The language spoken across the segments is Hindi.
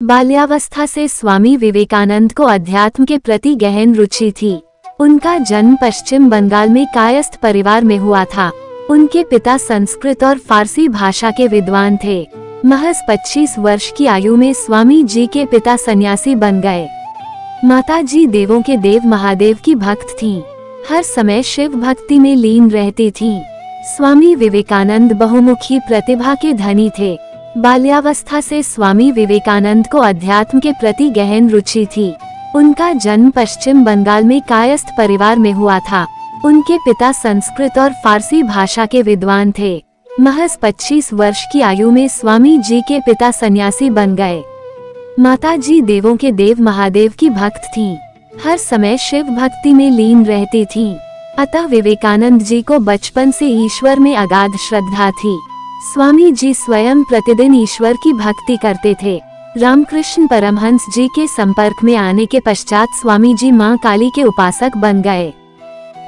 बाल्यावस्था से स्वामी विवेकानंद को अध्यात्म के प्रति गहन रुचि थी। उनका जन्म पश्चिम बंगाल में कायस्थ परिवार में हुआ था। उनके पिता संस्कृत और फारसी भाषा के विद्वान थे। महज 25 वर्ष की आयु में स्वामी जी के पिता सन्यासी बन गए। माता जी देवों के देव महादेव की भक्त थीं। हर समय शिव भक्ति में लीन रहती थीं। स्वामी विवेकानंद बहुमुखी प्रतिभा के धनी थे। बाल्यावस्था से स्वामी विवेकानंद को अध्यात्म के प्रति गहन रुचि थी। उनका जन्म पश्चिम बंगाल में कायस्थ परिवार में हुआ था। उनके पिता संस्कृत और फारसी भाषा के विद्वान थे। महज 25 वर्ष की आयु में स्वामी जी के पिता सन्यासी बन गए। माता जी देवों के देव महादेव की भक्त थीं। हर समय शिव भक्ति में लीन रहती थीं। अतः विवेकानंद जी को बचपन से ईश्वर में अगाध श्रद्धा थी। स्वामी जी स्वयं प्रतिदिन ईश्वर की भक्ति करते थे। रामकृष्ण परमहंस जी के संपर्क में आने के पश्चात स्वामी जी मां काली के उपासक बन गए।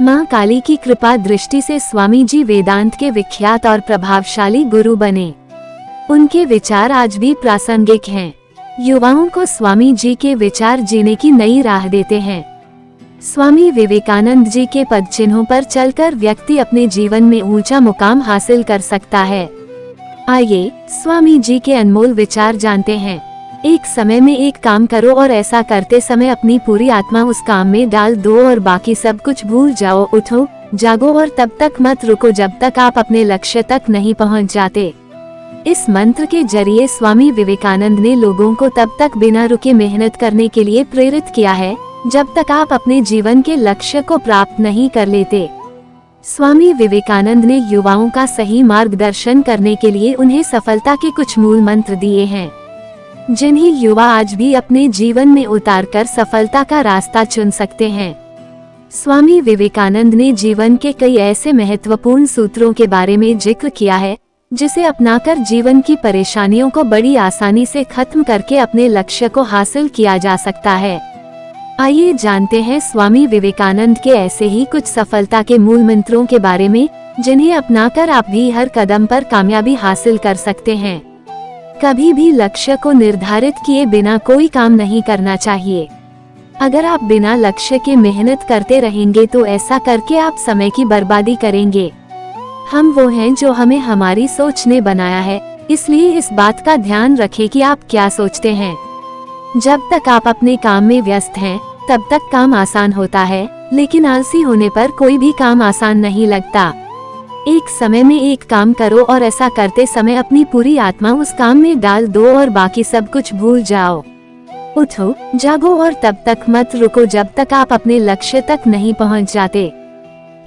मां काली की कृपा दृष्टि से स्वामी जी वेदांत के विख्यात और प्रभावशाली गुरु बने। उनके विचार आज भी प्रासंगिक हैं। युवाओं को स्वामी जी के विचार जीने की नई राह देते हैं। स्वामी विवेकानंद जी के पद चिन्हों पर चलकर व्यक्ति अपने जीवन में ऊंचा मुकाम हासिल कर सकता है। आइए स्वामी जी के अनमोल विचार जानते हैं। एक समय में एक काम करो और ऐसा करते समय अपनी पूरी आत्मा उस काम में डाल दो और बाकी सब कुछ भूल जाओ। उठो, जागो और तब तक मत रुको जब तक आप अपने लक्ष्य तक नहीं पहुंच जाते। इस मंत्र के जरिए स्वामी विवेकानंद ने लोगों को तब तक बिना रुके मेहनत करने के लिए प्रेरित किया है जब तक आप अपने जीवन के लक्ष्य को प्राप्त नहीं कर लेते। स्वामी विवेकानंद ने युवाओं का सही मार्गदर्शन करने के लिए उन्हें सफलता के कुछ मूल मंत्र दिए हैं, जिन्हें युवा आज भी अपने जीवन में उतारकर सफलता का रास्ता चुन सकते हैं। स्वामी विवेकानंद ने जीवन के कई ऐसे महत्वपूर्ण सूत्रों के बारे में जिक्र किया है जिसे अपनाकर जीवन की परेशानियों को बड़ी आसानी से खत्म करके अपने लक्ष्य को हासिल किया जा सकता है। आइए जानते हैं स्वामी विवेकानंद के ऐसे ही कुछ सफलता के मूल मंत्रों के बारे में, जिन्हें अपनाकर आप भी हर कदम पर कामयाबी हासिल कर सकते हैं। कभी भी लक्ष्य को निर्धारित किए बिना कोई काम नहीं करना चाहिए। अगर आप बिना लक्ष्य के मेहनत करते रहेंगे तो ऐसा करके आप समय की बर्बादी करेंगे। हम वो हैं जो हमें हमारी सोच ने बनाया है, इसलिए इस बात का ध्यान रखें कि आप क्या सोचते हैं। जब तक आप अपने काम में व्यस्त हैं, तब तक काम आसान होता है, लेकिन आलसी होने पर कोई भी काम आसान नहीं लगता। एक समय में एक काम करो और ऐसा करते समय अपनी पूरी आत्मा उस काम में डाल दो और बाकी सब कुछ भूल जाओ। उठो, जागो और तब तक मत रुको जब तक आप अपने लक्ष्य तक नहीं पहुंच जाते।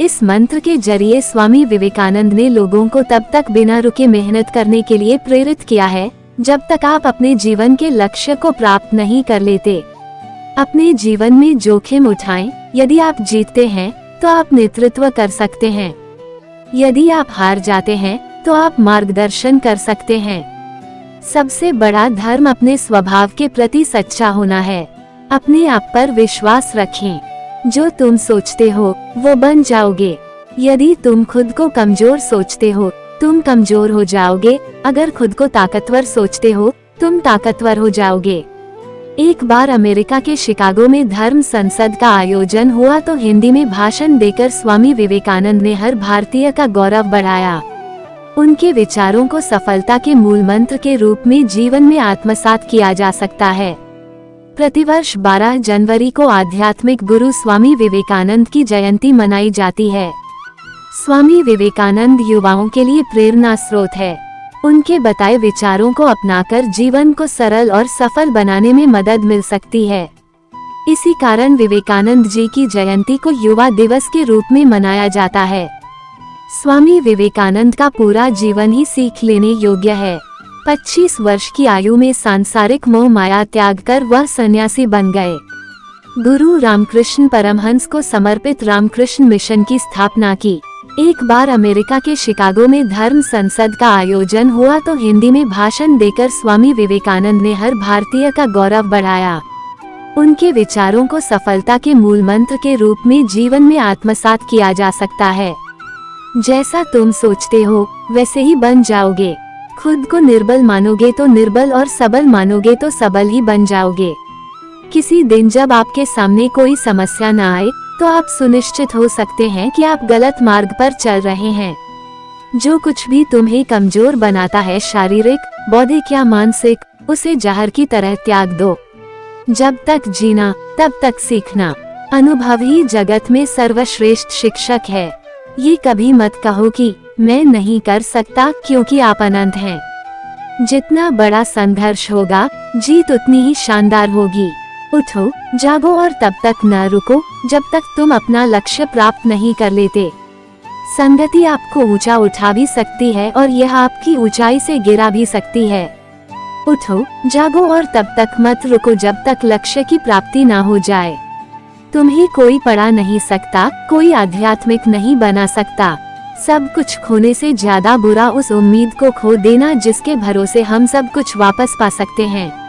इस मंत्र के जरिए स्वामी विवेकानंद ने लोगों को तब तक बिना रुके मेहनत करने के लिए प्रेरित किया है जब तक आप अपने जीवन के लक्ष्य को प्राप्त नहीं कर लेते। अपने जीवन में जोखिम उठाएं। यदि आप जीतते हैं तो आप नेतृत्व कर सकते हैं। यदि आप हार जाते हैं तो आप मार्गदर्शन कर सकते हैं। सबसे बड़ा धर्म अपने स्वभाव के प्रति सच्चा होना है। अपने आप पर विश्वास रखें। जो तुम सोचते हो वो बन जाओगे। यदि तुम खुद को कमजोर सोचते हो तुम कमजोर हो जाओगे। अगर खुद को ताकतवर सोचते हो तुम ताकतवर हो जाओगे। एक बार अमेरिका के शिकागो में धर्म संसद का आयोजन हुआ तो हिंदी में भाषण देकर स्वामी विवेकानंद ने हर भारतीय का गौरव बढ़ाया। उनके विचारों को सफलता के मूल मंत्र के रूप में जीवन में आत्मसात किया जा सकता है। प्रतिवर्ष 12 जनवरी को आध्यात्मिक गुरु स्वामी विवेकानंद की जयंती मनाई जाती है। स्वामी विवेकानंद युवाओं के लिए प्रेरणा स्रोत है। उनके बताए विचारों को अपनाकर जीवन को सरल और सफल बनाने में मदद मिल सकती है। इसी कारण विवेकानंद जी की जयंती को युवा दिवस के रूप में मनाया जाता है। स्वामी विवेकानंद का पूरा जीवन ही सीख लेने योग्य है। 25 वर्ष की आयु में सांसारिक मोह माया त्याग कर वह सन्यासी बन गए। गुरु रामकृष्ण परमहंस को समर्पित रामकृष्ण मिशन की स्थापना की। एक बार अमेरिका के शिकागो में धर्म संसद का आयोजन हुआ तो हिंदी में भाषण देकर स्वामी विवेकानंद ने हर भारतीय का गौरव बढ़ाया। उनके विचारों को सफलता के मूल मंत्र के रूप में जीवन में आत्मसात किया जा सकता है। जैसा तुम सोचते हो वैसे ही बन जाओगे। खुद को निर्बल मानोगे तो निर्बल और सबल मानोगे तो सबल ही बन जाओगे। किसी दिन जब आपके सामने कोई समस्या न आए तो आप सुनिश्चित हो सकते हैं कि आप गलत मार्ग पर चल रहे हैं। जो कुछ भी तुम्हें कमजोर बनाता है, शारीरिक, बौद्धिक या मानसिक, उसे जहर की तरह त्याग दो। जब तक जीना तब तक सीखना। अनुभव ही जगत में सर्वश्रेष्ठ शिक्षक है। ये कभी मत कहो कि मैं नहीं कर सकता, क्योंकि आप अनंत हैं। जितना बड़ा संघर्ष होगा, जीत उतनी ही शानदार होगी। उठो, जागो और तब तक न रुको जब तक तुम अपना लक्ष्य प्राप्त नहीं कर लेते। संगति आपको ऊंचा उठा भी सकती है और यह आपकी ऊंचाई से गिरा भी सकती है। उठो, जागो और तब तक मत रुको जब तक लक्ष्य की प्राप्ति ना हो जाए। तुम्हें कोई पढ़ा नहीं सकता, कोई आध्यात्मिक नहीं बना सकता। सब कुछ खोने से ज्यादा बुरा उस उम्मीद को खो देना जिसके भरोसे हम सब कुछ वापस पा सकते हैं।